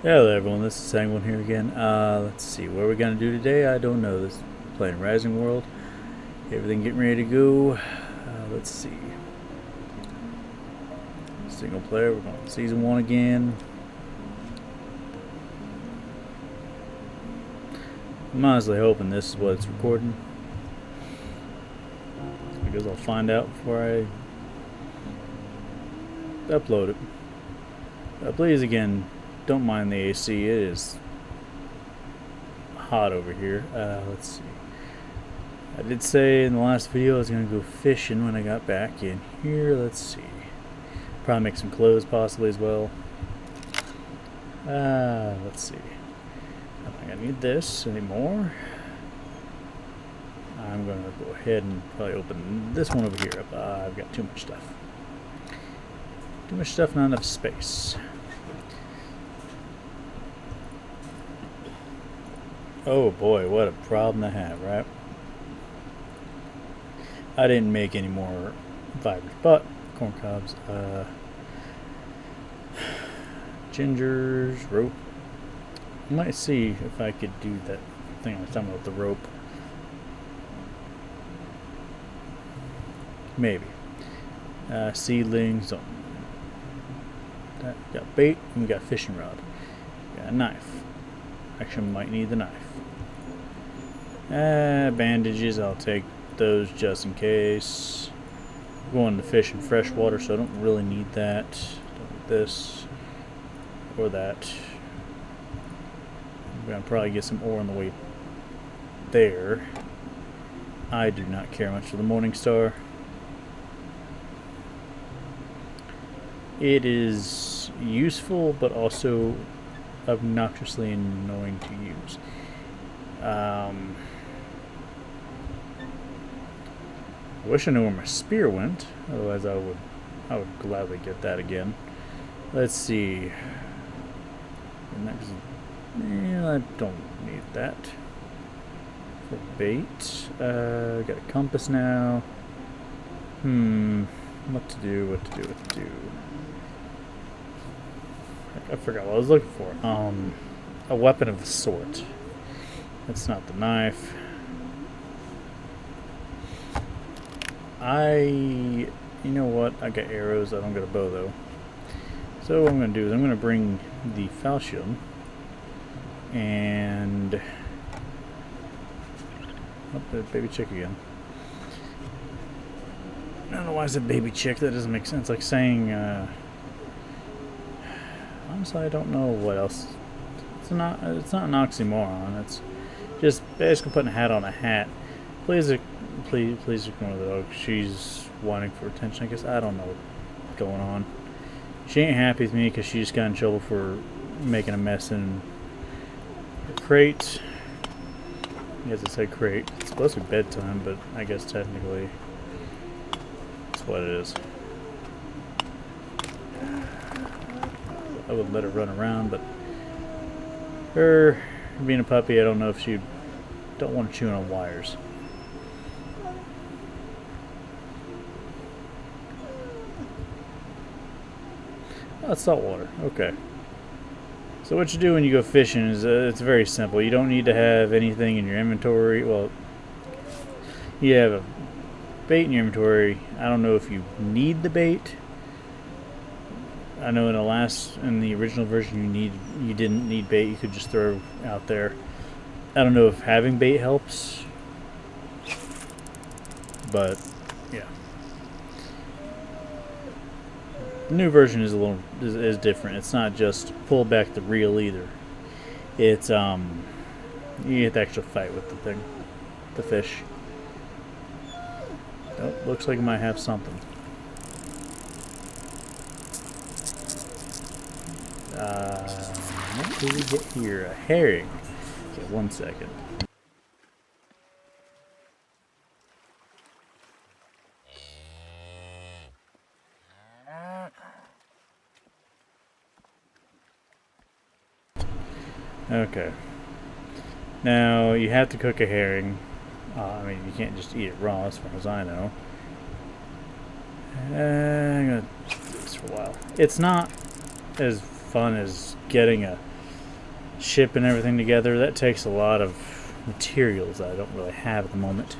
Hello everyone, this is S1E4 here again. Let's see, what we're gonna do today, I don't know. This is playing Rising World. Everything getting ready to go. Let's see. Single player, we're going Season 1 again. I'm honestly hoping this is what it's recording, because I'll find out before I upload it. Please again, don't mind the AC, it is hot over here. Let's see. I did say in the last video I was going to go fishing when I got back in here. Let's see. Probably make some clothes possibly as well. Let's see. I don't think I need this anymore. I'm going to go ahead and probably open this one over here. I've got too much stuff. Too much stuff, not enough space. Oh boy, what a problem to have, right? I didn't make any more fibers, but corn cobs, gingers, rope. I might see if I could do that thing I was talking about with the rope. Maybe. Seedlings. We got bait and we got fishing rod. We got a knife. Actually, might need the knife. Bandages, I'll take those just in case. I'm going to fish in freshwater, so I don't really need that. Don't need this or that. I'm going to probably get some ore on the way there. I do not care much for the Morning Star. It is useful, but also obnoxiously annoying to use. I wish I knew where my spear went. Otherwise, I would gladly get that again. Let's see. I don't need that for bait. Got a compass now. What to do? I forgot what I was looking for. A weapon of a sort. That's not the knife. You know what? I got arrows. I don't got a bow though. So what I'm going to do is I'm going to bring the falchion and the baby chick again. I don't know why I said baby chick. That doesn't make sense. Like saying. Honestly, I don't know what else. It's not an oxymoron. It's just basically putting a hat on a hat. Please ignore the dog. She's wanting for attention, I guess. I don't know what's going on. She ain't happy with me because she just got in trouble for making a mess in the crate. Yes, it said crate. It's supposed to be bedtime, but I guess technically that's what it is. I would let her run around, but her being a puppy, I don't know if she'd don't want to chew on wires. Oh, it's salt water. Okay. So what you do when you go fishing is it's very simple. You don't need to have anything in your inventory. Well, you have a bait in your inventory. I don't know if you need the bait. I know in the original version you didn't need bait. You could just throw out there. I don't know if having bait helps, but yeah. The new version is different. It's not just pull back the reel either. It's you have to actually fight with the fish. Oh, looks like it might have something. What did we get here? A herring. Okay, 1 second. Okay. Now, you have to cook a herring. I mean, you can't just eat it raw, as far as I know. I'm gonna do this for a while. It's not as fun as getting a shipping everything together. That takes a lot of materials that I don't really have at the moment.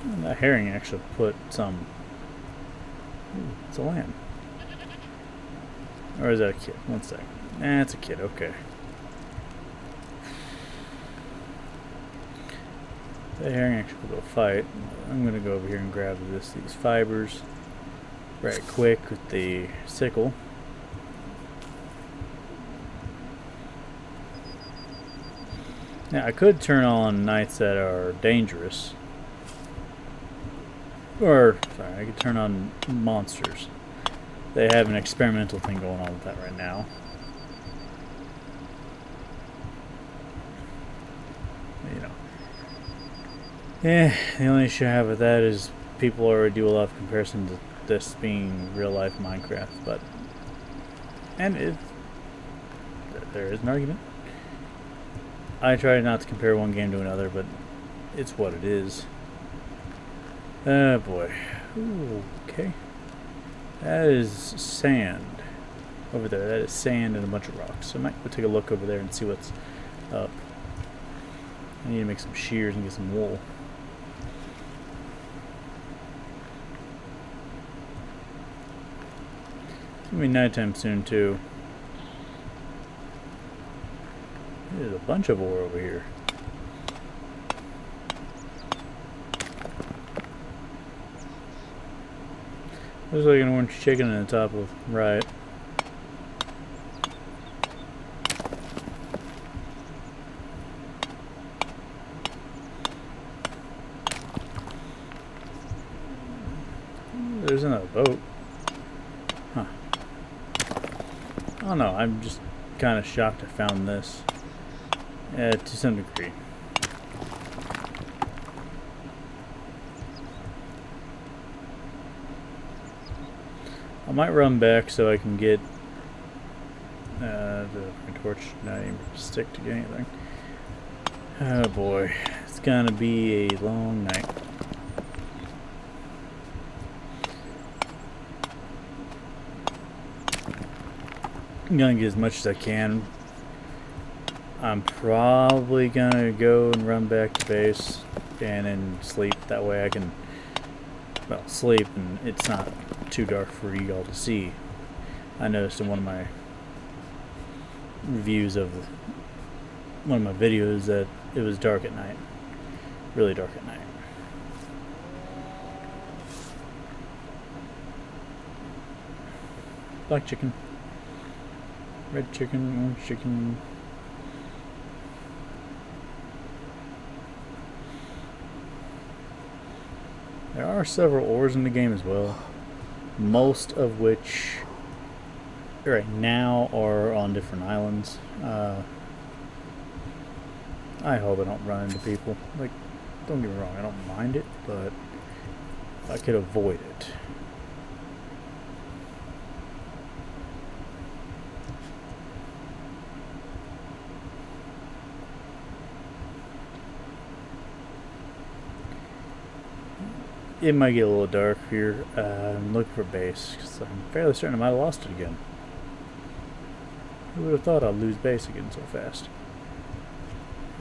And that herring actually put some... Ooh, it's a lamb. Or is that a kid? One sec. It's a kid, okay. The herring actually will go fight. I'm gonna go over here and grab these fibers right quick with the sickle. Now I could turn on nights that are dangerous. Or, sorry, I could turn on monsters. They have an experimental thing going on with that right now. You know. Yeah, the only issue I have with that is people already do a lot of comparison to this being real life Minecraft, but... And there is an argument. I try not to compare one game to another, but it's what it is. Oh boy. Ooh, okay. That is sand over there. That is sand and a bunch of rocks. So I might go take a look over there and see what's up. I need to make some shears and get some wool. It's gonna be nighttime soon too. There's a bunch of ore over here. Looks like an orange chicken in the top of right. There's another boat. Huh. Oh no, I'm just kind of shocked I found this. To some degree. I might run back so I can get the torch, not even stick to anything. Oh boy, it's gonna be a long night. I'm gonna get as much as I can. I'm probably gonna go and run back to base and then sleep. That way I can, well, sleep and it's not too dark for you all to see. I noticed in one of my reviews of one of my videos that it was dark at night. Really dark at night. Black chicken. Red chicken, orange chicken. There are several ores in the game as well, most of which right now are on different islands. I hope I don't run into people. Like, don't get me wrong, I don't mind it, but I could avoid it. It might get a little dark here. I'm looking for base because I'm fairly certain I might have lost it again. Who would have thought I'd lose base again so fast?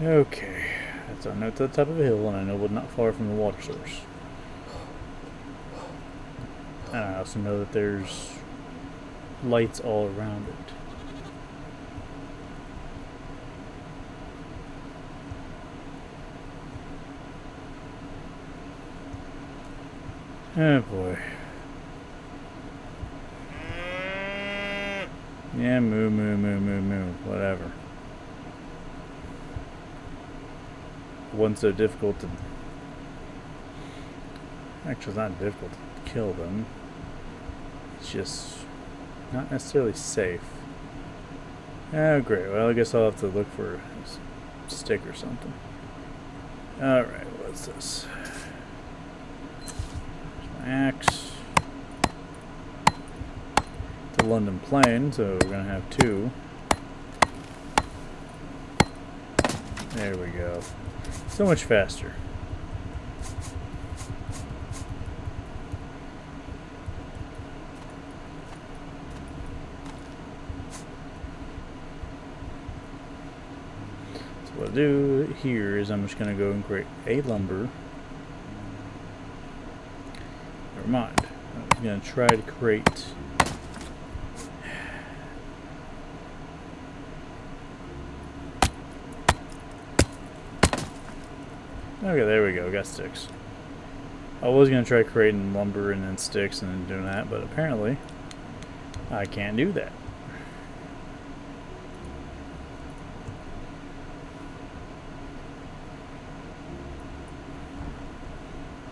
Okay, so I know it's at the top of a hill and I know we're not far from the water source. And I also know that there's lights all around it. Oh boy. Yeah, moo, moo, moo, moo, moo, whatever. Wasn't so difficult to... Actually, it's not difficult to kill them. It's just not necessarily safe. Oh, great. Well, I guess I'll have to look for a stick or something. Alright, what's this? Axe. The London plane, so we're gonna have two. There we go. So much faster. I'll do here is I'm just going to go and create a lumber. Never mind. I'm going to try to create... Okay, there we go. Got sticks. I was going to try creating lumber and then sticks and then doing that, but apparently I can't do that.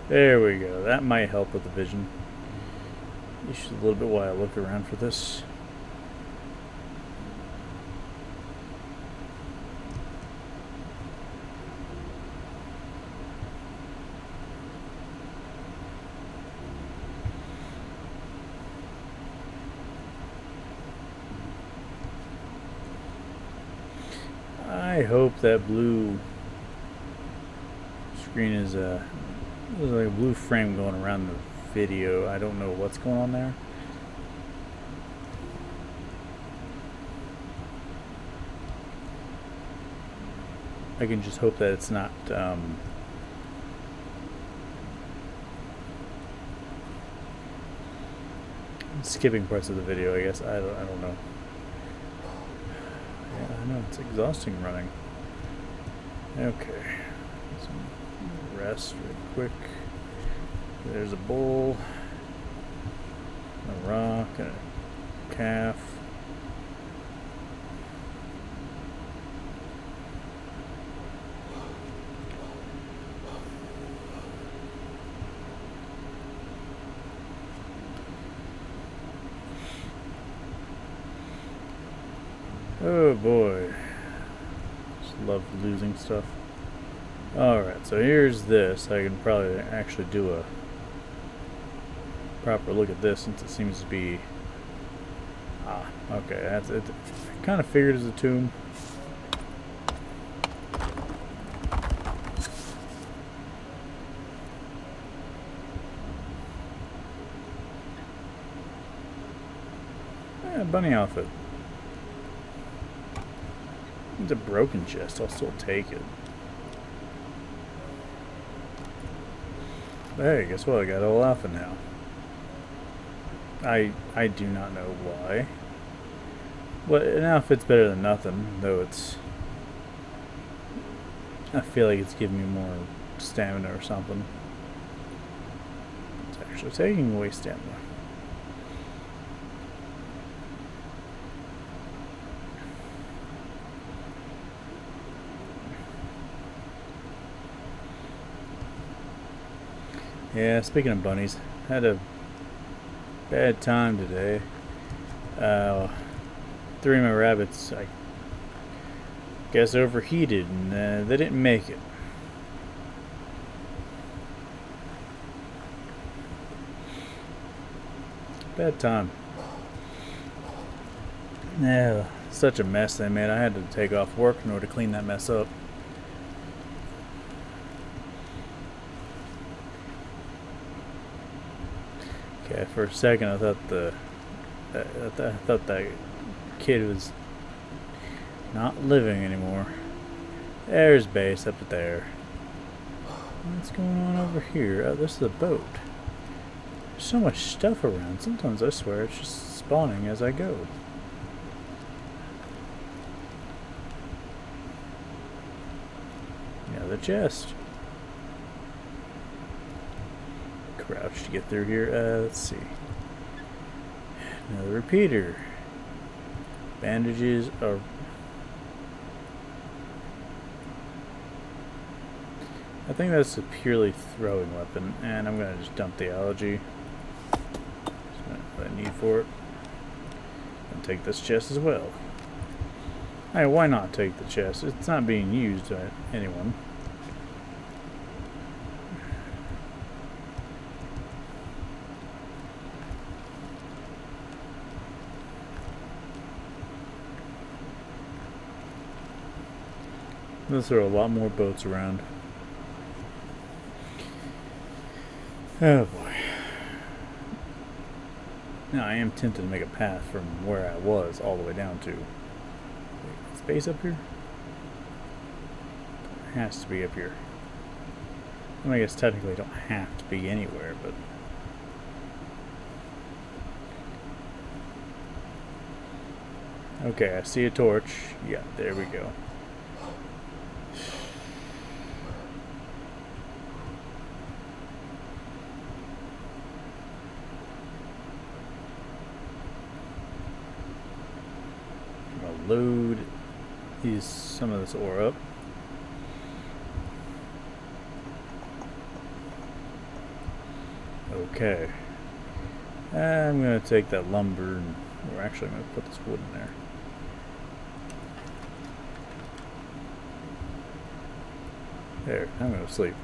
There we go. That might help with the vision. Just a little bit while I look around for this. I hope that blue screen is there's like a blue frame going around the video. I don't know what's going on there. I can just hope that it's not skipping parts of the video, I guess. I don't know. Yeah, I know it's exhausting running. Okay. Some rest real quick. There's a bull, a rock, and a calf. Oh boy. Just love losing stuff. Alright, so here's this. I can probably actually do a proper look at this since it seems to be... okay, that's it. I kind of figured as a tomb. Bunny outfit. It's a broken chest. I'll still take it. Hey, guess what? I got all outfit now. I do not know why. But an outfit's better than nothing, though it's... I feel like it's giving me more stamina or something. It's actually taking away stamina. Yeah, speaking of bunnies, I had a bad time today. 3 of my rabbits, I guess, overheated and they didn't make it. Bad time. Yeah, such a mess they made. I had to take off work in order to clean that mess up. Okay, for a second I thought that kid was not living anymore. There's base up there. What's going on over here? Oh, this is a boat. There's so much stuff around. Sometimes I swear it's just spawning as I go. Another chest. Crouch to get through here. Let's see. Another repeater. Bandages are... I think that's a purely throwing weapon, and I'm going to just dump the algae. That's what I need for it. And take this chest as well. Hey, why not take the chest? It's not being used by anyone. There are a lot more boats around. Oh boy. Now I am tempted to make a path from where I was all the way down to... Wait, space up here? has to be up here. I mean, I guess technically don't have to be anywhere, but... Okay, I see a torch. Yeah, there we go. I'm gonna load some of this ore up. Okay. I'm gonna take that lumber and we're actually gonna put this wood in there. There, I'm gonna sleep.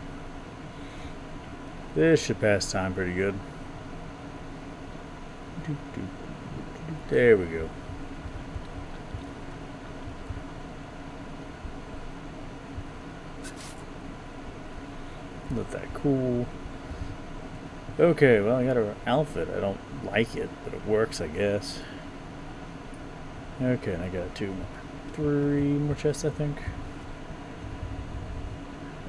This should pass time pretty good. There we go. Let that cool. Okay, well, I got an outfit. I don't like it, but it works, I guess. Okay, and I got 3 more chests, I think.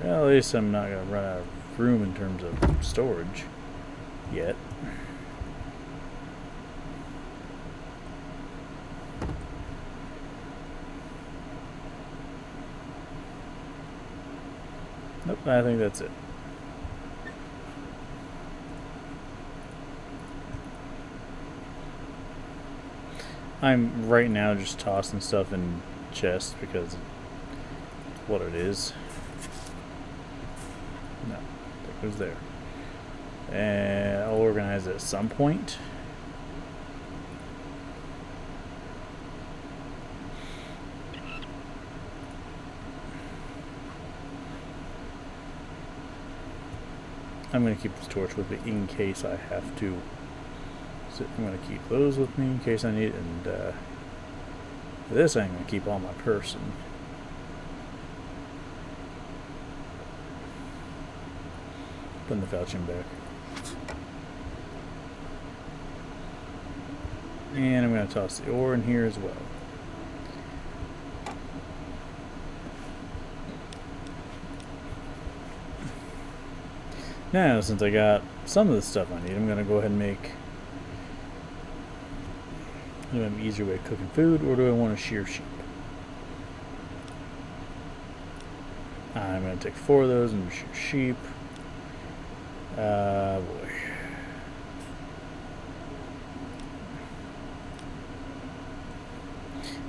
Well, at least I'm not going to run out of room in terms of storage yet. Nope, I think that's it. I'm right now just tossing stuff in chests because it's what it is. No, that goes there. And I'll organize it at some point. I'm going to keep this torch with me in case I have to. So I'm going to keep those with me in case I need it. And this I'm going to keep on my person. Putting the falchion back. And I'm going to toss the ore in here as well. Now, since I got some of the stuff I need, I'm going to go ahead and make... Do I have an easier way of cooking food, or do I want to shear sheep? I'm going to take 4 of those and shear sheep. Boy.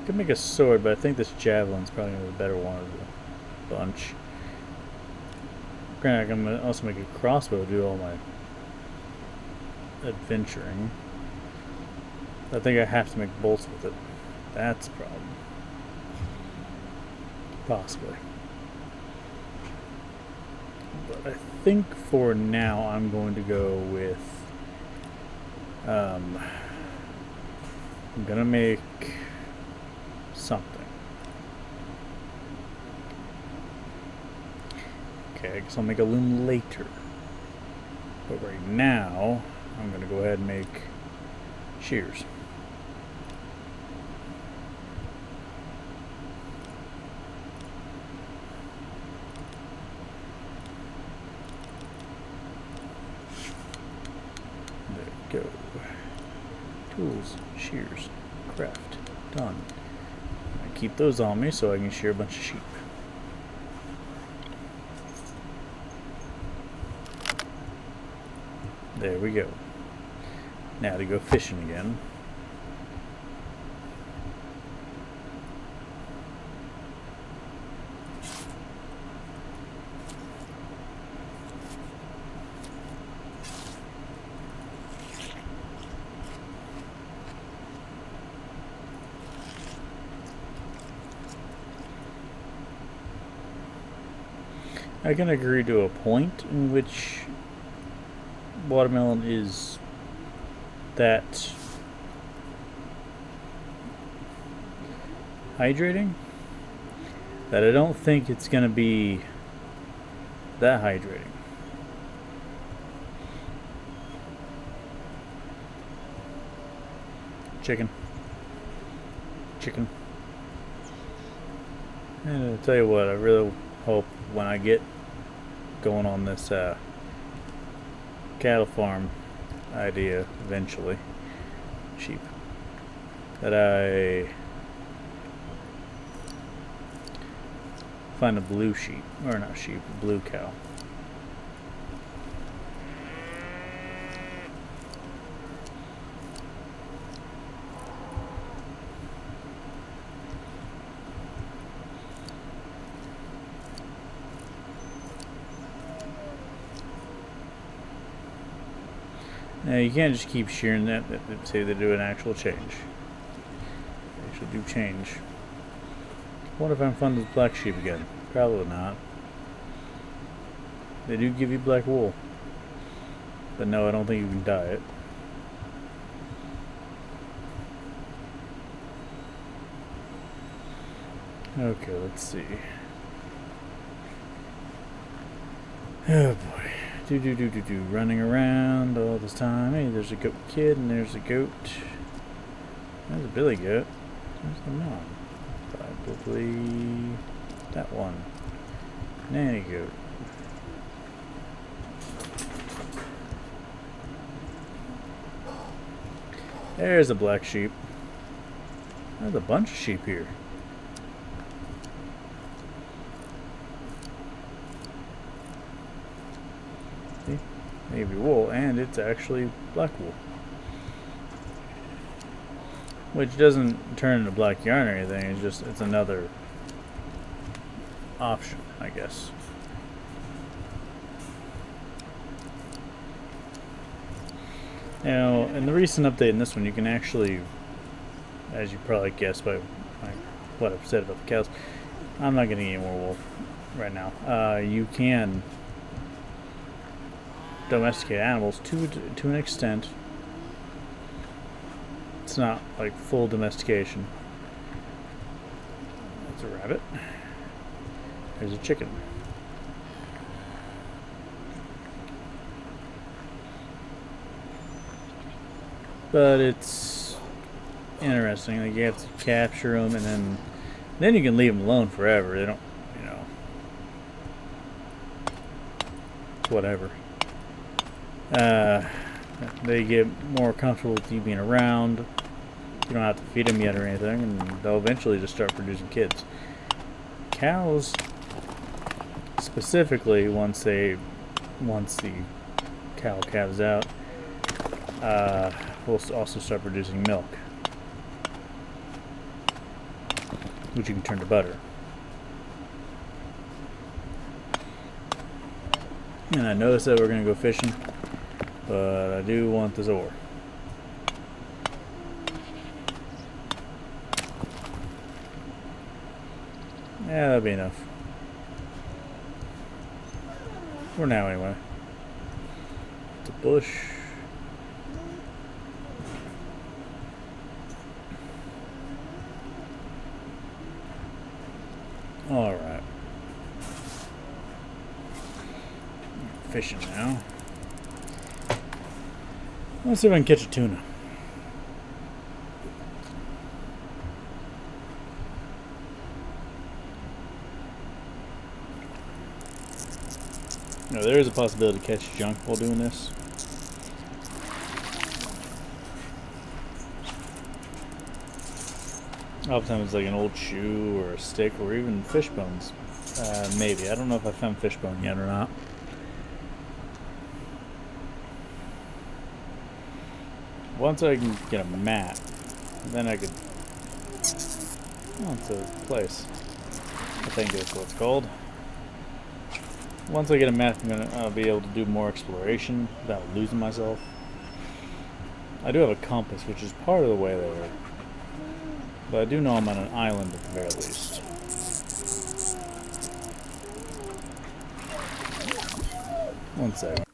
Could make a sword, but I think this javelin's probably going to be the better one of the bunch. Granted, I'm going to also make a crossbow to do all my adventuring. I think I have to make bolts with it. That's a problem. Possibly. But I think for now I'm going to go with... I'm going to make something. Okay, I guess I'll make a loom later. But right now, I'm going to go ahead and make shears. There we go. Tools, shears, craft, done. I keep those on me so I can shear a bunch of sheep. There we go. Now to go fishing again. I can agree to a point in which watermelon is that hydrating, that I don't think it's going to be that hydrating. Chicken. And I'll tell you what, I really hope when I get going on this cattle farm idea eventually, sheep, that I find a blue sheep, or not sheep, a blue cow. Now you can't just keep shearing that, say they do an actual change. They actually do change. What if I'm finding this black sheep again? Probably not. They do give you black wool. But no, I don't think you can dye it. Okay, let's see. Oh boy. Running around all this time. Hey, there's a goat kid and there's a goat. There's a billy goat. There's the mom. Probably that one. Nanny goat. There's a black sheep. There's a bunch of sheep here. See? Navy wool, and it's actually black wool. Which doesn't turn into black yarn or anything, it's another option, I guess. Now, in the recent update in this one, you can actually, as you probably guessed by what I've said about the cows, I'm not getting any more wool right now. You can domesticate animals to an extent. It's not like full domestication. There's a rabbit. There's a chicken. But it's interesting. Like, you have to capture them, and then you can leave them alone forever. They don't, whatever. They get more comfortable with you being around. You don't have to feed them yet or anything, and they'll eventually just start producing kids. Cows, specifically, once the cow calves out, will also start producing milk, which you can turn to butter. And I noticed that we're going to go fishing, but I do want this ore. Yeah, that'll be enough. For now, anyway. It's a bush. Alright. Fishing now. Let's see if I can catch a tuna. No, there is a possibility to catch junk while doing this. Oftentimes it's like an old shoe or a stick or even fish bones. Maybe. I don't know if I found fish bone yet or not. Once I can get a mat, then I could... Oh, it's a place. I think that's what it's called. Once I get a map, I'll be able to do more exploration without losing myself. I do have a compass, which is part of the way there. But I do know I'm on an island at the very least. One second.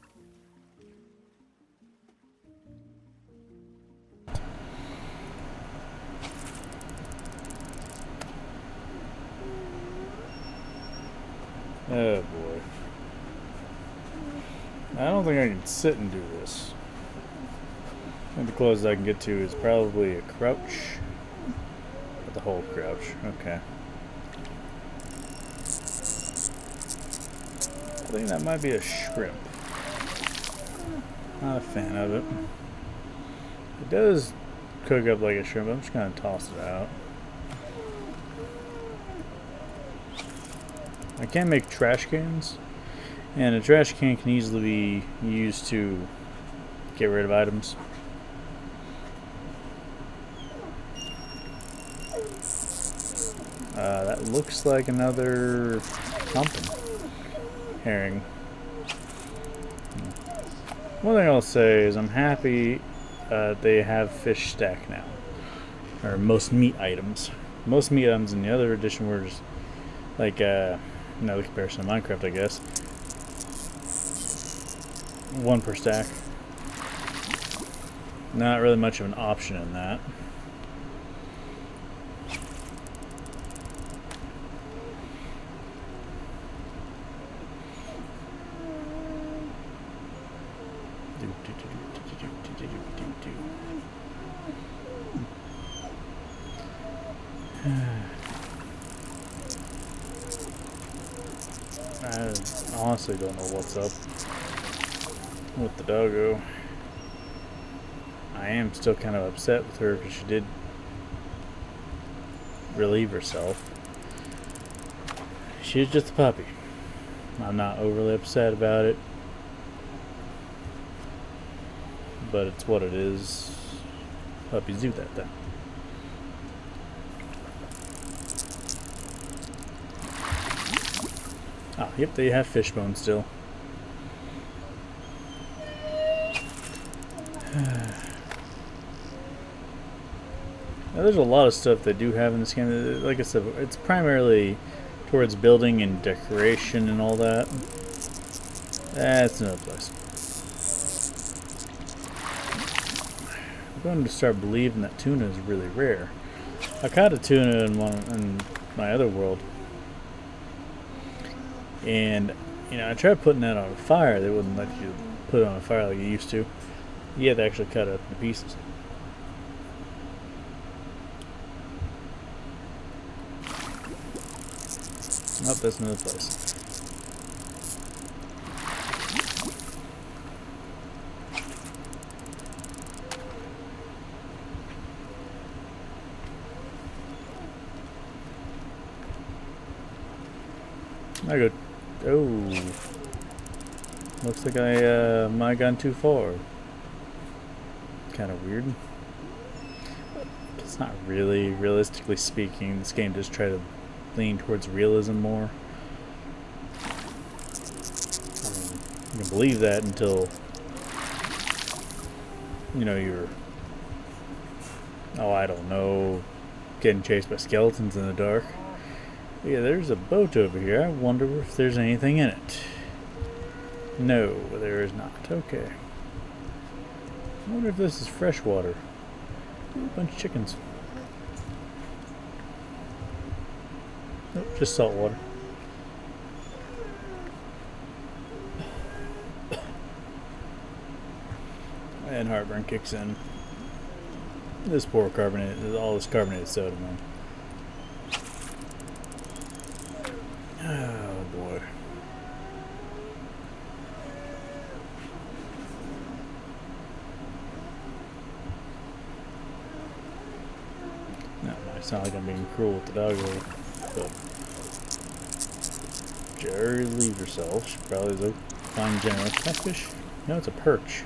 Oh boy. I don't think I can sit and do this. I think the closest I can get to is probably a crouch. The whole crouch. Okay. think that might be a shrimp. Not a fan of it. It does cook up like a shrimp. I'm just gonna toss it out. I can make trash cans, and a trash can can easily be used to get rid of items. That looks like another something. Herring. One thing I'll say is I'm happy they have fish stack now. Or most meat items. Most meat items in the other edition were just like another comparison to Minecraft, I guess. 1 per stack. Not really much of an option in that. I honestly don't know what's up with the doggo. I am still kind of upset with her because she did relieve herself. She's just a puppy. I'm not overly upset about it, but it's what it is. Puppies do that then. Oh, yep, they have fish bones still. Now, there's a lot of stuff they do have in this game. Like I said, it's primarily towards building and decoration and all that. That's another place. I'm going to start believing that tuna is really rare. I caught a tuna in my other world. And, you know, I tried putting that on a fire. They wouldn't let you put it on a fire like you used to. You had to actually cut it up into pieces. Oh, that's another place. I go. Oh, looks like I might have gone too far. Kind of weird. It's not really, realistically speaking. This game does try to lean towards realism more. I mean, you can believe that until, you know, you're, oh, I don't know, getting chased by skeletons in the dark. Yeah, there's a boat over here. I wonder if there's anything in it. No, there is not. Okay. I wonder if this is fresh water. A bunch of chickens. Nope, just salt water. And heartburn kicks in. This poor carbonated, all this carbonated soda, man. Oh boy. No, it might sound like I'm being cruel with the doggo, but Jerry leaves herself. She probably is a fine general. Catfish? No, it's a perch.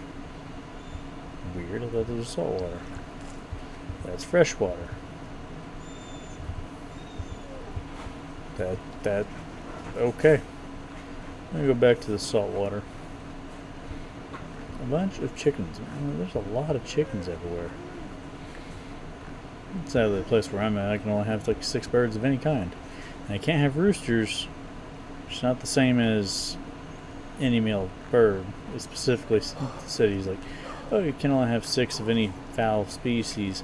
Weird, I thought this was salt water. That's fresh water. Okay. I'm gonna go back to the salt water. A bunch of chickens. Man, there's a lot of chickens everywhere. Sadly, the place where I'm at, I can only have like 6 birds of any kind. And I can't have roosters. It's not the same as any male bird. It specifically said he's like, oh, you can only have 6 of any fowl species,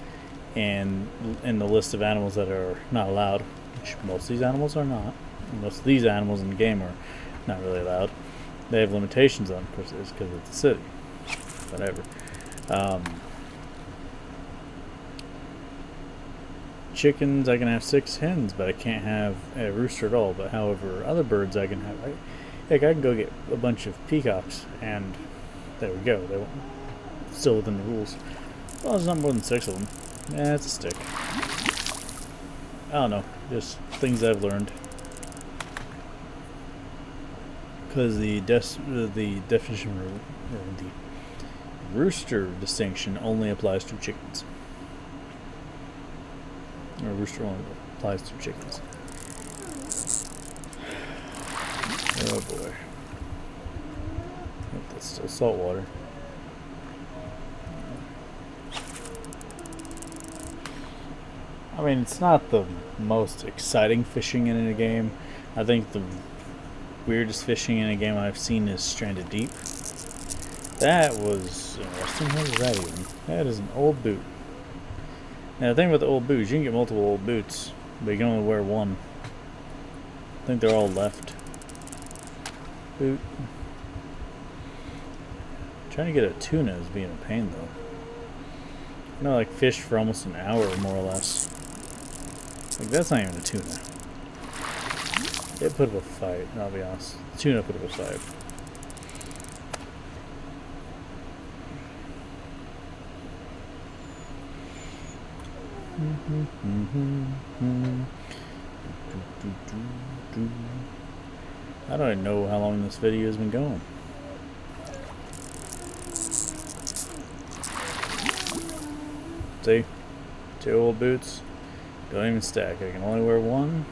and in the list of animals that are not allowed, which most of these animals are not. Most of these animals in the game are not really allowed. They have limitations on, of course, it's because it's a city. Whatever. Chickens, I can have 6 hens, but I can't have a rooster at all. But however, other birds I can have. Heck, I can go get a bunch of peacocks, and there we go. They won't, still within the rules. As long as there's not more than 6 of them. Yeah, that's a stick. I don't know, just things I've learned. Because the definition, or the rooster distinction only applies to chickens. Or rooster only applies to chickens. Oh boy. Oh, that's still salt water. I mean, it's not the most exciting fishing in a game. I think the weirdest fishing in a game I've seen is Stranded Deep. That was interesting. What is that even? That is an old boot. Now, the thing about the old boots, you can get multiple old boots, but you can only wear one. I think they're all left. Boot. Trying to get a tuna is being a pain, though. You know, like fish for almost an hour, more or less. Like, that's not even a tuna. It put up a fight, I'll be honest. The tuna put up a fight. I don't even know how long this video has been going. See? 2 old boots. Don't even stack. I can only wear one.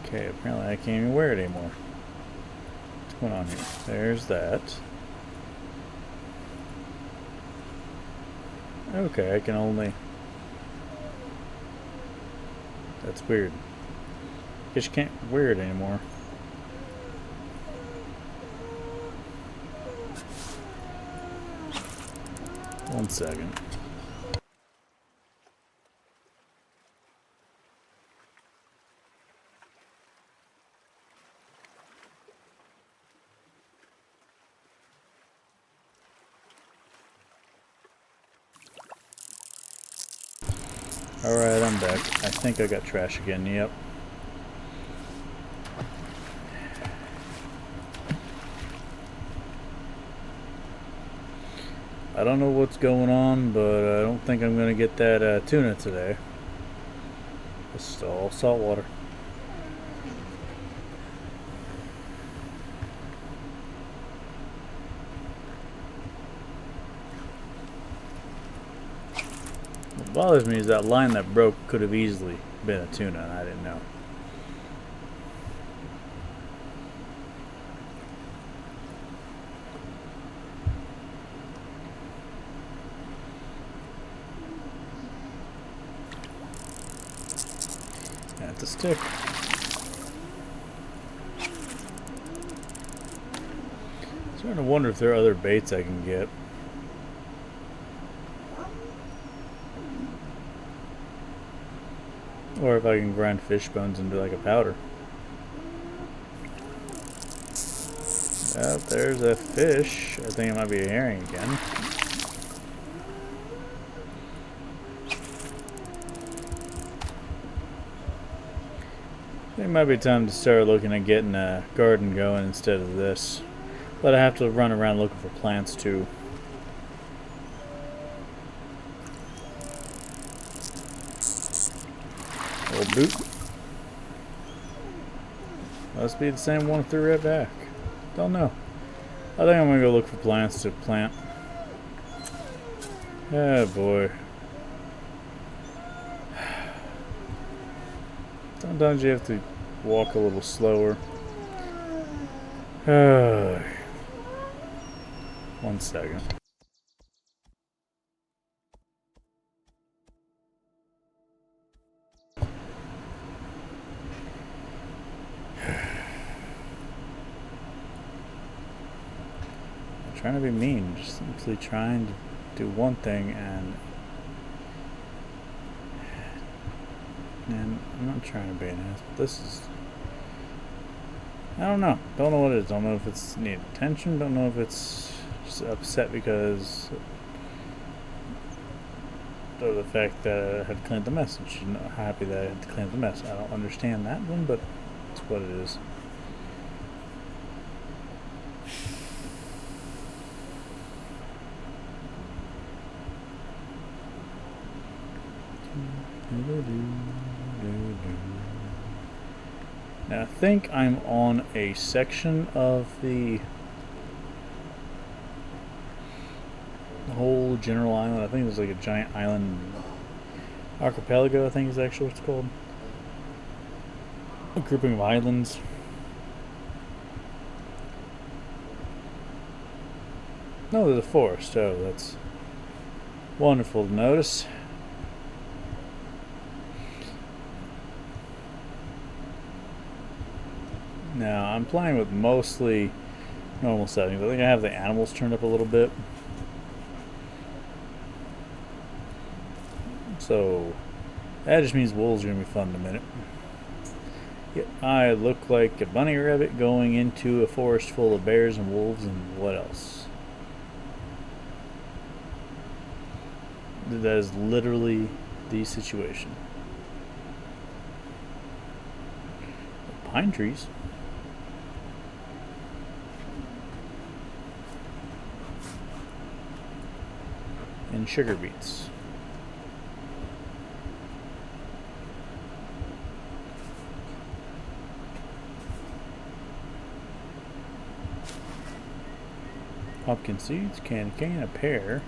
Okay, apparently I can't even wear it anymore. What's going on here? There's that. Okay, I can only... That's weird. Guess you can't wear it anymore. One second. Alright, I'm back. I think I got trash again, yep. I don't know what's going on, but I don't think I'm going to get that tuna today. It's all salt water. What bothers me is that line that broke could have easily been a tuna and I didn't know. That's a stick. I'm starting to wonder if there are other baits I can get. Or if I can grind fish bones into like a powder. Oh, there's a fish. I think it might be a herring again. It might be time to start looking at getting a garden going instead of this. But I have to run around looking for plants too. Old boot. Must be the same one through right back. Don't know. I think I'm gonna go look for plants to plant. Oh boy. Sometimes you have to walk a little slower. One second. Trying to be mean, just simply trying to do one thing and I'm not trying to be an ass, but this is, I don't know what it is. Don't know if it's need attention, don't know if it's just upset because of the fact that I had cleaned the mess and she's not happy that I had to clean the mess. I don't understand that one, but it's what it is. I think I'm on a section of the whole general island. I think there's like a giant island archipelago, I think is actually what it's called. A grouping of islands. No, there's a forest. Oh, that's wonderful to notice. Now, I'm playing with mostly normal settings. I think I have the animals turned up a little bit. So, that just means wolves are going to be fun in a minute. Yep, I look like a bunny rabbit going into a forest full of bears and wolves and what else? That is literally the situation. Pine trees. And sugar beets. Pumpkin seeds, candy cane, a pear.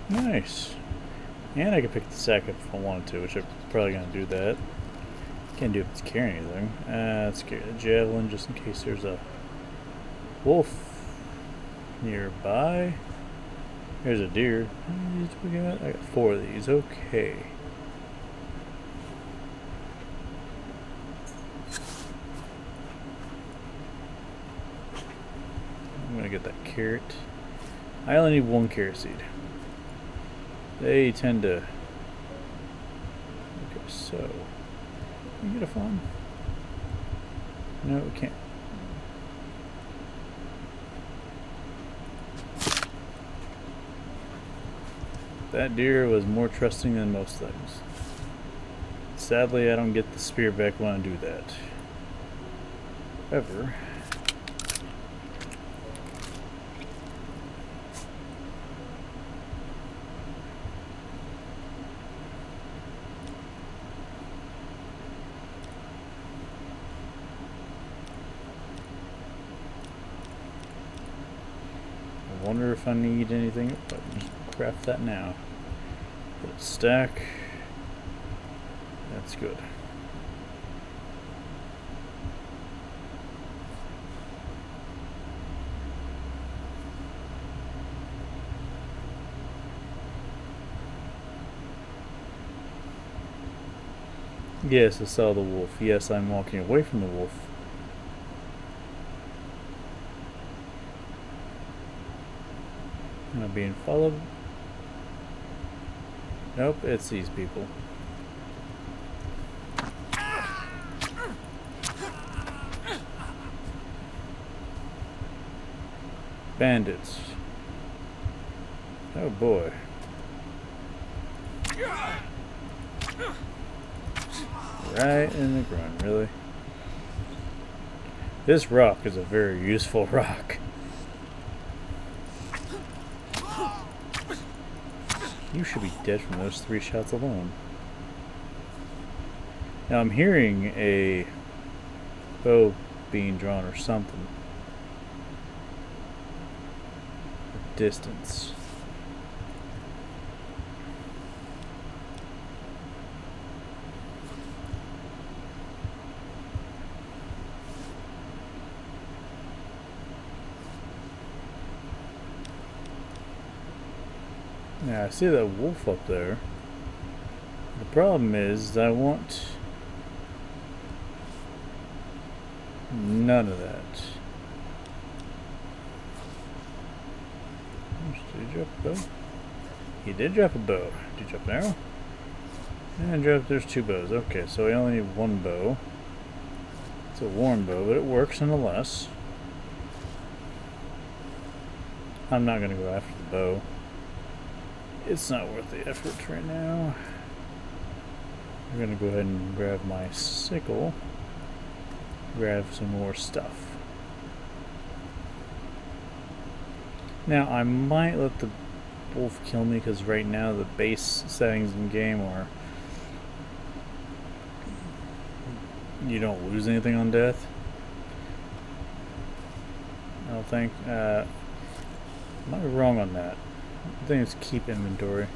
Nice. And I could pick the sack up if I wanted to, which I'm probably going to do that. Can't do it if it's carrying anything. Let's carry the javelin just in case there's a wolf nearby. There's a deer. How many of these we got? I got 4 of these. Okay. I'm going to get that carrot. I only need 1 carrot seed. They tend to... Okay, so... Can we get a fawn? No, we can't. That deer was more trusting than most things. Sadly, I don't get the spear back when I do that. However... I wonder if I need anything. But just craft that now. Put a stack. That's good. Yes, I saw the wolf. Yes, I'm walking away from the wolf. Am I being followed? Nope, it's these people. Bandits. Oh boy. Right in the groin, really? This rock is a very useful rock. You should be dead from those 3 shots alone. Now I'm hearing a bow being drawn or something. Distance. Yeah, I see that wolf up there. The problem is I want none of that. Did he drop a bow? He did drop a bow. Did he drop an arrow? And there's 2 bows. Okay, so we only need 1 bow. It's a worn bow, but it works nonetheless. I'm not going to go after the bow. It's not worth the effort right now. I'm going to go ahead and grab my sickle. Grab some more stuff. Now, I might let the wolf kill me because right now the base settings in game are You don't lose anything on death. I don't think. Am I wrong on that? I think it's keep inventory.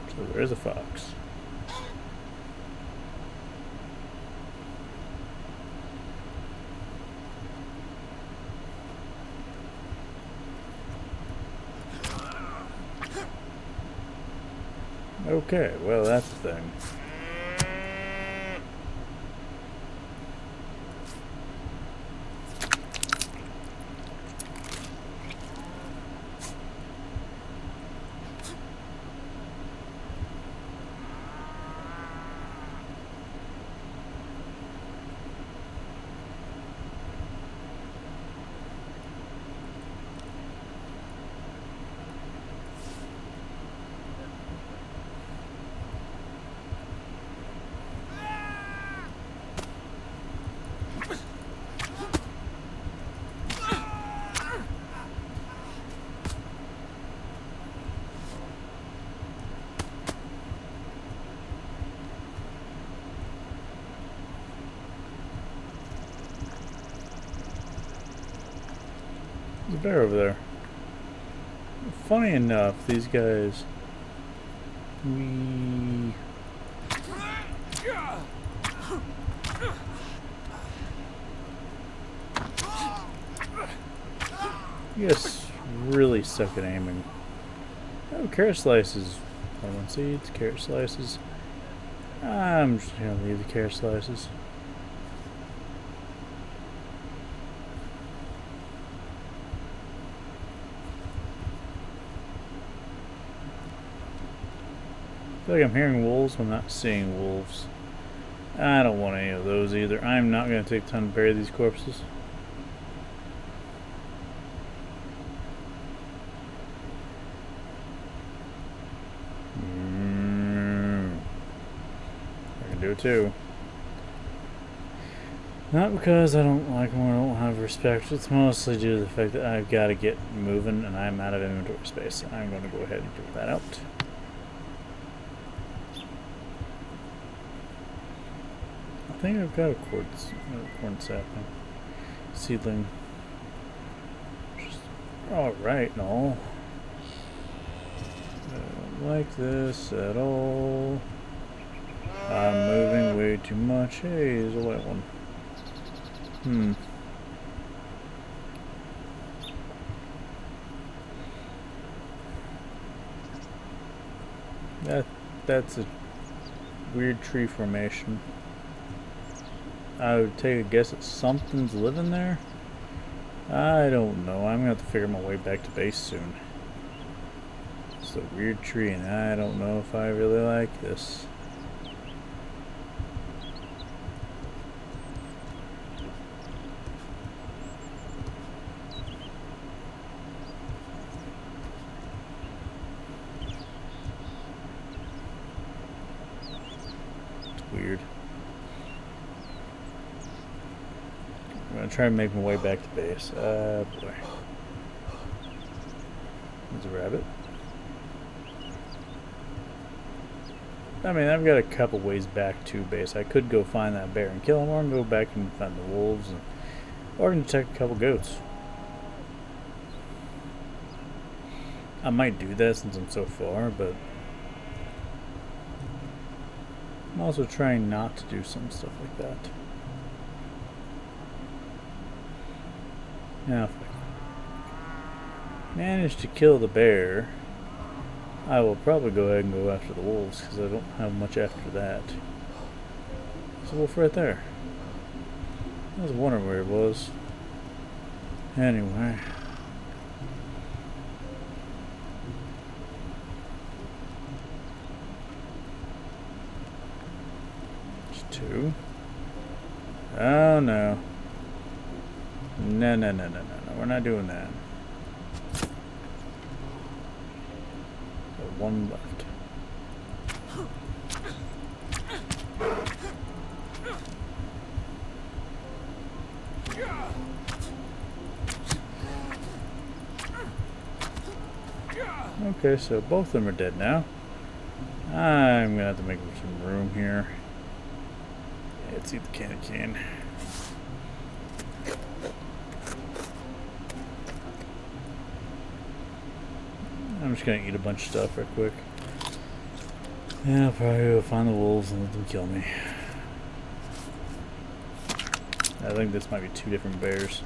So there's a fox. Okay, well that's the thing. There's a bear over there. Funny enough, these guys... Yes, really suck at aiming. Oh, carrot slices. Lemon seeds, carrot slices. I'm just gonna leave the carrot slices. I feel like I'm hearing wolves, but I'm not seeing wolves. I don't want any of those either. I'm not going to take time to bury these corpses. I can do it too. Not because I don't like them or I don't have respect. It's mostly due to the fact that I've got to get moving and I'm out of inventory space. I'm going to go ahead and figure that out. I think I've got a corn sapling. Seedling. Alright, no. I don't like this at all. I'm moving way too much. Hey, there's a white one. That's a weird tree formation. I would take a guess that something's living there. I don't know. I'm gonna have to figure my way back to base soon. It's a weird tree, and I don't know if I really like this. It's weird. I'm gonna try and make my way back to base. Boy. There's a rabbit. I mean, I've got a couple ways back to base. I could go find that bear and kill him, or I can go back and find the wolves, or I can check a couple goats. I might do that since I'm so far, but I'm also trying not to do some stuff like that. Now, if I manage to kill the bear, I will probably go ahead and go after the wolves, because I don't have much after that. There's a wolf right there. I was wondering where it was. Anyway. There's two. Oh no. No. We're not doing that. One left. Okay, so both of them are dead now. I'm gonna have to make some room here. Let's eat the candy cane. I'm just gonna eat a bunch of stuff real quick. Yeah, I'll probably go find the wolves and let them kill me. I think this might be two different bears.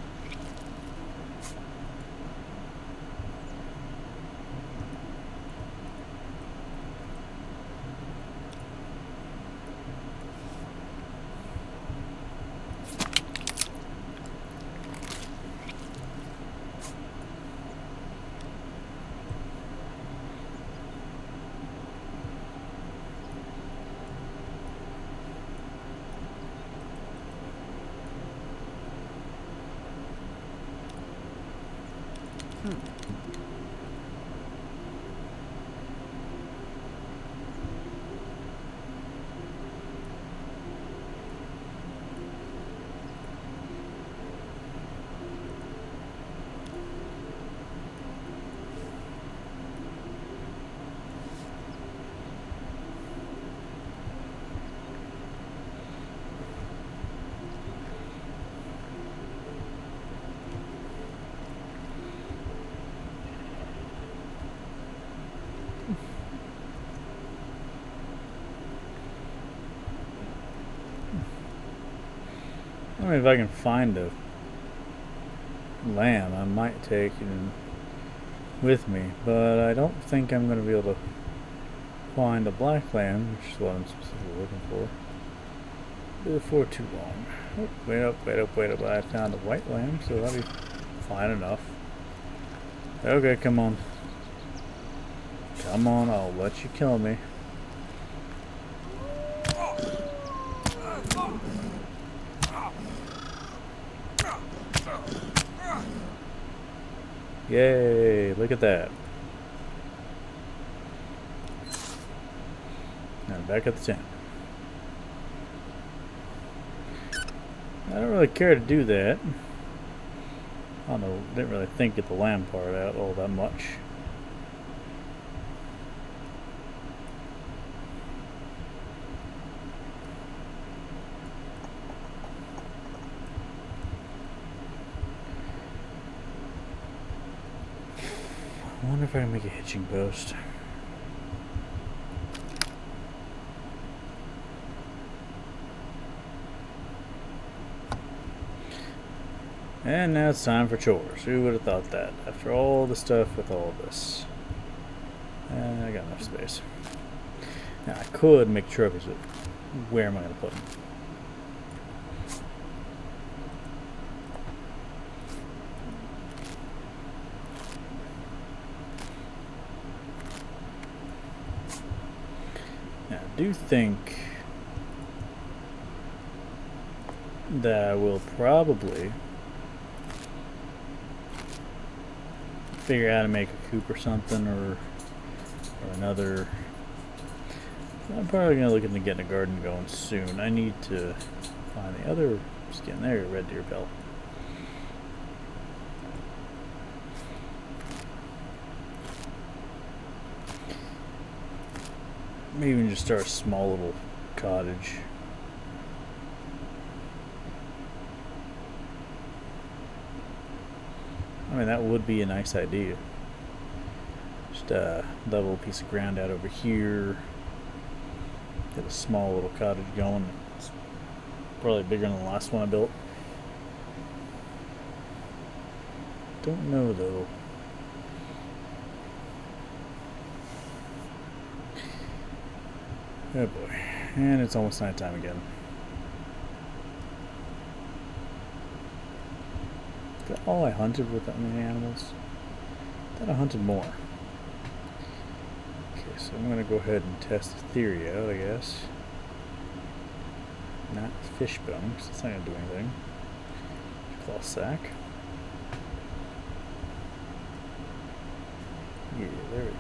I mean, if I can find a lamb, I might take it with me, but I don't think I'm going to be able to find a black lamb, which is what I'm specifically looking for, before too long. Oh, wait up, I found a white lamb, so that'll be fine enough. Okay, come on. Come on, I'll let you kill me. Yay, look at that. Now back at the tent. I don't really care to do that. I don't know, didn't really think get the lamb part out all that much. I wonder if I can make a hitching post. And now it's time for chores. Who would have thought that? After all the stuff with all this. I got enough space. Now I could make trophies, but where am I going to put them? Now I do think that I will probably figure out how to make a coop or something, or another. I'm probably gonna look into getting a garden going soon. I need to find the other skin. There, red deer pelt. Maybe even just start a small little cottage. I mean, that would be a nice idea. Just level a piece of ground out over here. Get a small little cottage going. It's probably bigger than the last one I built. Don't know though. Oh boy. And it's almost nighttime again. Is that all I hunted with that many animals? I thought I hunted more. Okay, so I'm going to go ahead and test the theory out, I guess. Not fish bone, because it's not going to do anything. Claw sack. Yeah, there we go.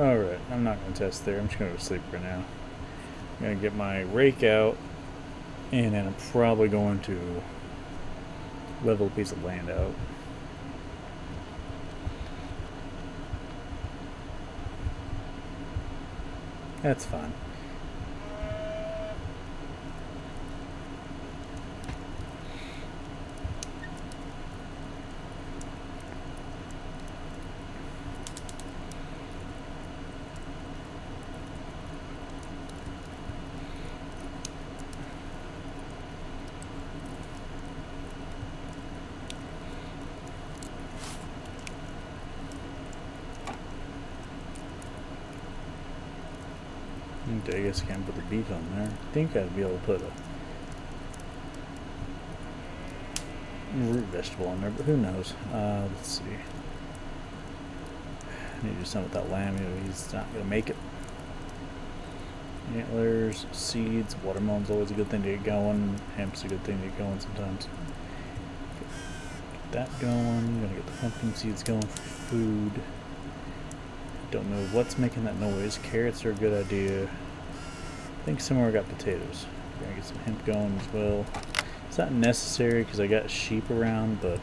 Alright, I'm not going to test there. I'm just going to go to sleep for now. I'm going to get my rake out, and then I'm probably going to level a piece of land out. That's fine. I guess I can't put the beef on there. I think I'd be able to put a root vegetable on there, but who knows? Let's see. I need to do something with that lamb. You know, he's not going to make it. Antlers, seeds, watermelon's always a good thing to get going. Hemp's a good thing to get going sometimes. Get that going. I'm going to get the pumpkin seeds going for food. Don't know what's making that noise. Carrots are a good idea. I think somewhere I got potatoes. I'm gonna get some hemp going as well. It's not necessary because I got sheep around, but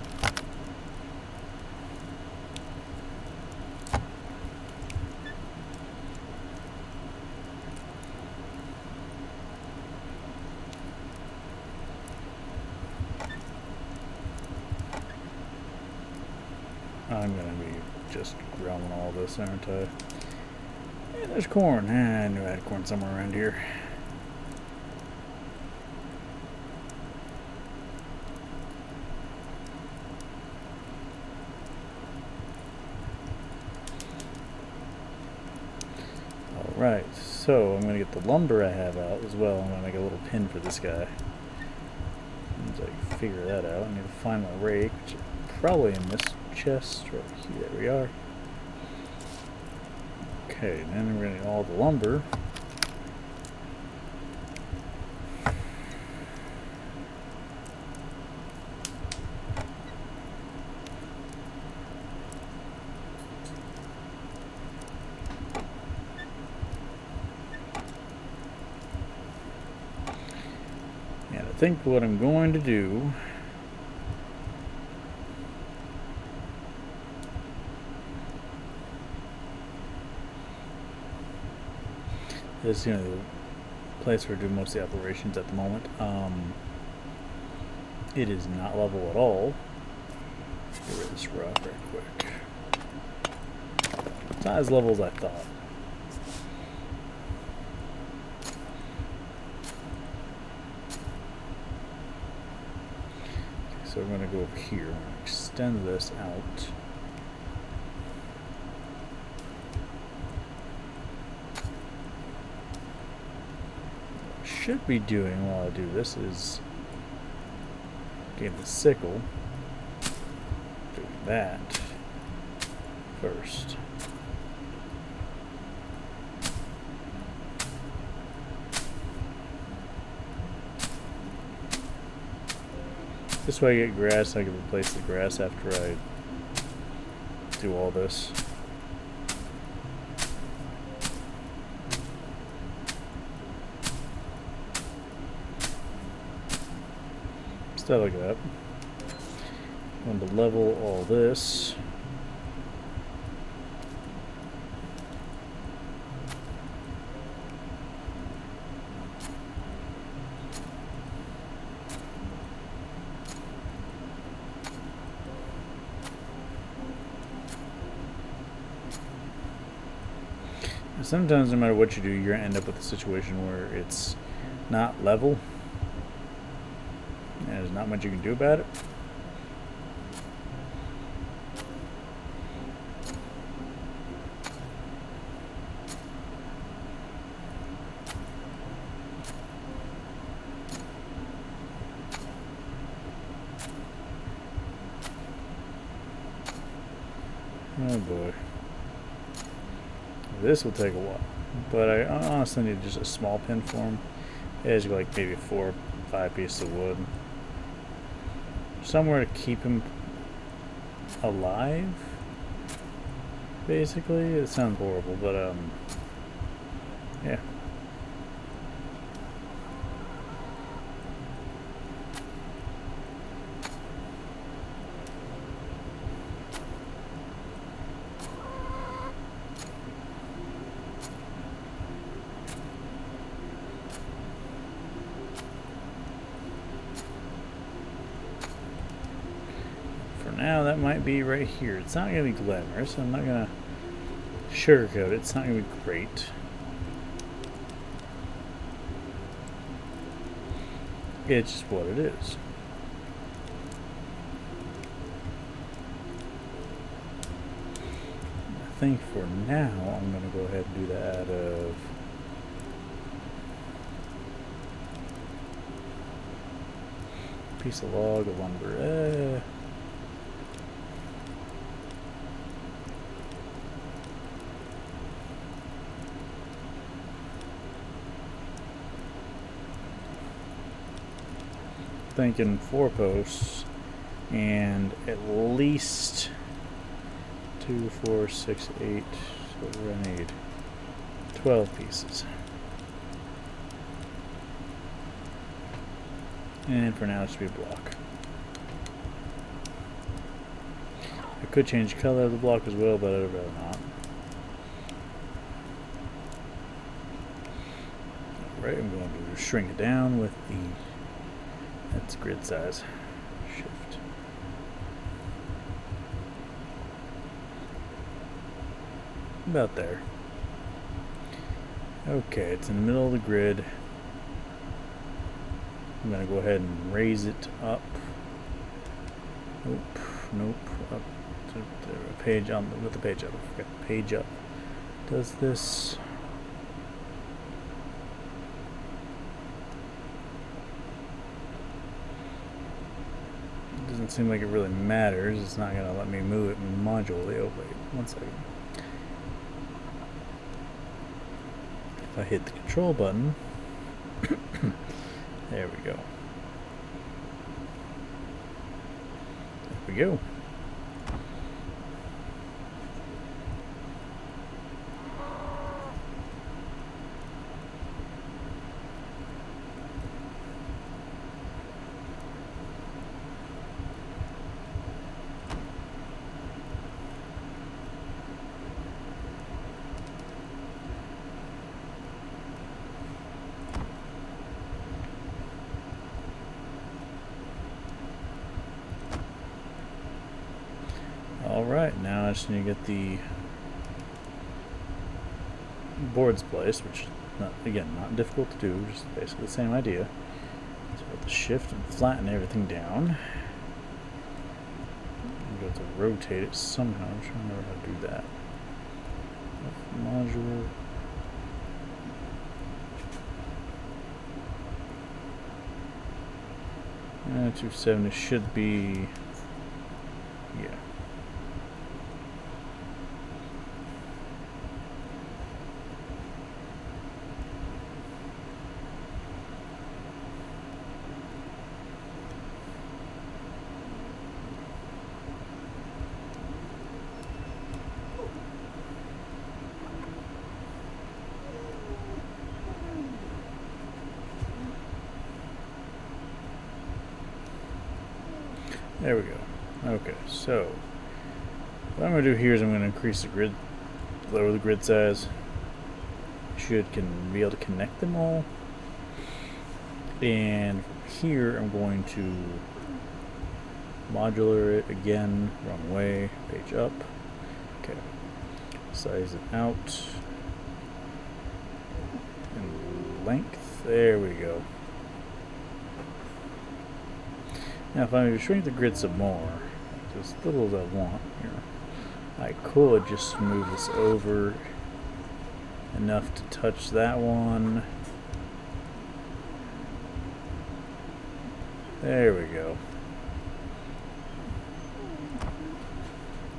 I'm gonna be just growing all this, aren't I? Yeah, there's corn. I knew I had corn somewhere around here. Alright, so I'm going to get the lumber I have out as well. I'm going to make a little pin for this guy. Once I figure that out, I need to find my rake, which is probably in this chest right here. There we are. Okay, then we're going to need all the lumber. And I think what I'm going to do is, you know, the place where I do most of the operations at the moment. It is not level at all. Get rid of this rock right quick. It's not as level as I thought. Okay, so we're going to go over here. I'm going to extend this out. Should be doing while I do this is getting the sickle, doing that first. This way I get grass, I can replace the grass after I do all this. Stuff like that. I'm going to level all this. Sometimes, no matter what you do, you're going to end up with a situation where it's not level. And there's not much you can do about it. Oh boy. This will take a while. But I honestly need just a small pin for him. It has like maybe 4 or 5 pieces of wood. Somewhere to keep him alive, basically. It sounds horrible, but yeah. now that might be right here. It's not going to be glamorous. I'm not going to sugarcoat it. It's not going to be great. It's just what it is. I think for now I'm going to go ahead and do that out of piece of log of lumber. Thinking 4 posts and at least 2, 4, 6, 8. So we're gonna need 12 pieces. And for now, it should be a block. I could change the color of the block as well, but I'd rather not. Alright, I'm going to shrink it down with the, that's grid size. Shift. About there. Okay, it's in the middle of the grid. I'm going to go ahead and raise it up. Nope. Up to the page on with the page up. I forgot the page up. Does this? It doesn't seem like it really matters. It's not going to let me move it modularly. Oh wait, 1 second. If I hit the control button. There we go. There we go. Alright, now I just need to get the boards placed, which is not difficult to do, just basically the same idea. So with the shift and flatten everything down. You have to rotate it somehow. I'm trying to remember how to do that. Modular. And 270 should be, yeah. There we go. Okay, so what I'm going to do here is I'm going to increase the grid, lower the grid size. Can be able to connect them all. And here I'm going to modular it again, wrong way, page up. Okay, size it out. And length, there we go. Now if I shrink the grid some more, as little as I want here, I could just move this over enough to touch that one. There we go.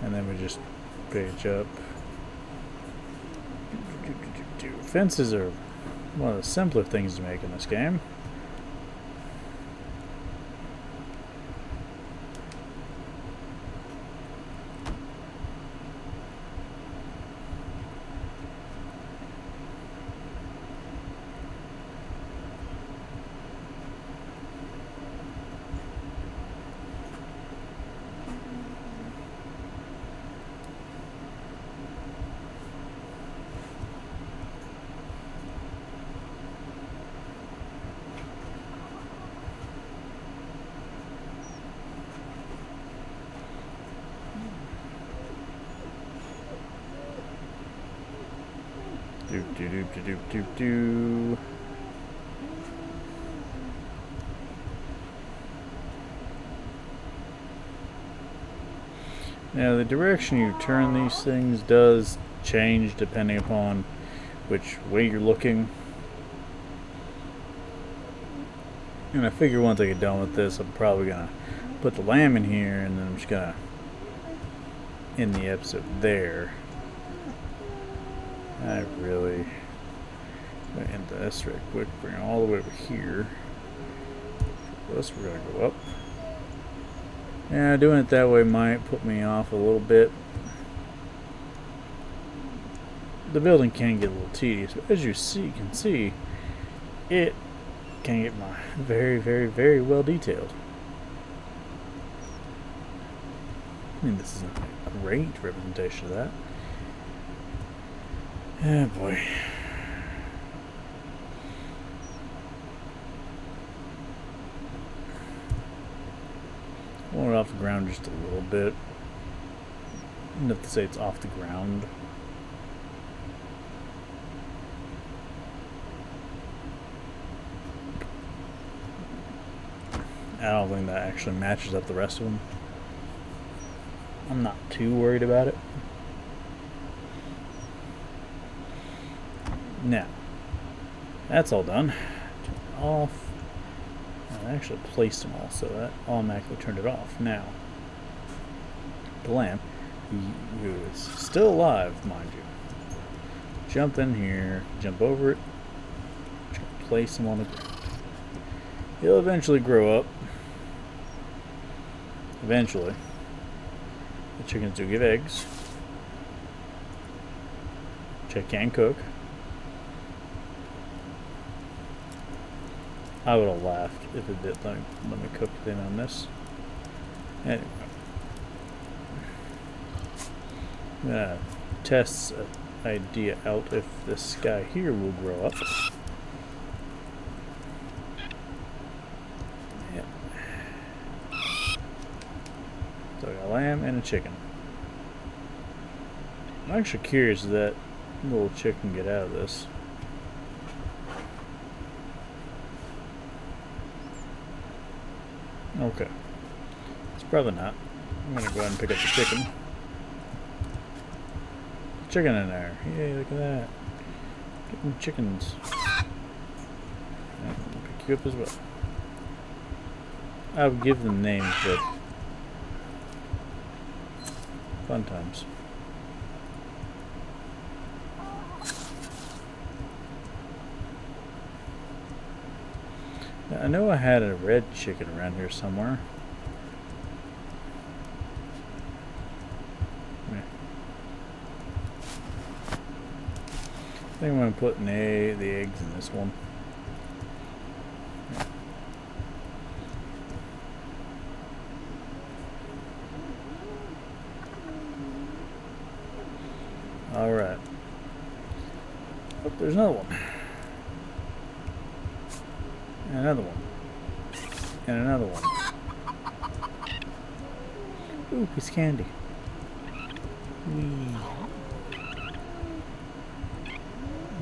And then we just page up. Fences are one of the simpler things to make in this game. do. Now the direction you turn these things does change depending upon which way you're looking. And I figure once I get done with this, I'm probably gonna put the lamb in here, and then I'm just gonna end the episode there. I'm gonna end this right quick, bring it all the way over here. This we're gonna go up. Yeah, doing it that way might put me off a little bit. The building can get a little tedious, but as you can see, it can get very, very, very well detailed. I mean, this isn't a great representation of that. Oh boy. Pull it off the ground just a little bit. Enough to say it's off the ground. I don't think that actually matches up the rest of them. I'm not too worried about it. Now, that's all done. Turn it off. I actually placed them all, so that automatically turned it off. Now, the lamp, who is still alive, mind you. Jump in here, jump over it, place him on the ground. He'll eventually grow up. Eventually. The chickens do give eggs, which I can cook. I would have laughed if it did let me cook them on this. Anyway. I'm gonna test an idea out if this guy here will grow up. Yep. So I got a lamb and a chicken. I'm actually curious if that little chick can get out of this. Okay. It's probably not. I'm gonna go ahead and pick up the chicken. Chicken in there. Yay, look at that. Getting chickens. And I'll pick you up as well. I would give them names, but fun times. Now, I know I had a red chicken around here somewhere. Yeah. I think I'm going to put the eggs in this one. Yeah. Alright. Oh, there's another one. And another one. And another one. Ooh, piece of candy. Whee.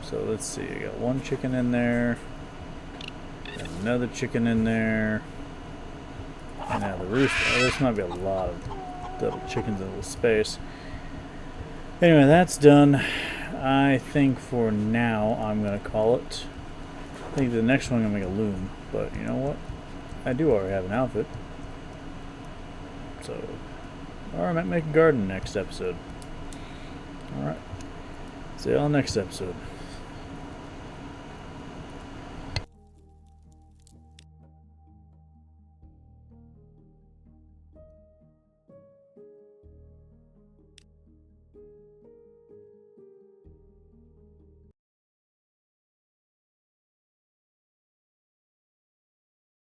So let's see, I got one chicken in there. Got another chicken in there. And now the rooster. Oh, this might be a lot of little chickens in a little space. Anyway, that's done. I think for now I'm going to call it. I think the next one I'm going to make a loom, but you know what? I do already have an outfit. So, or I might make a garden next episode. Alright. See you all next episode.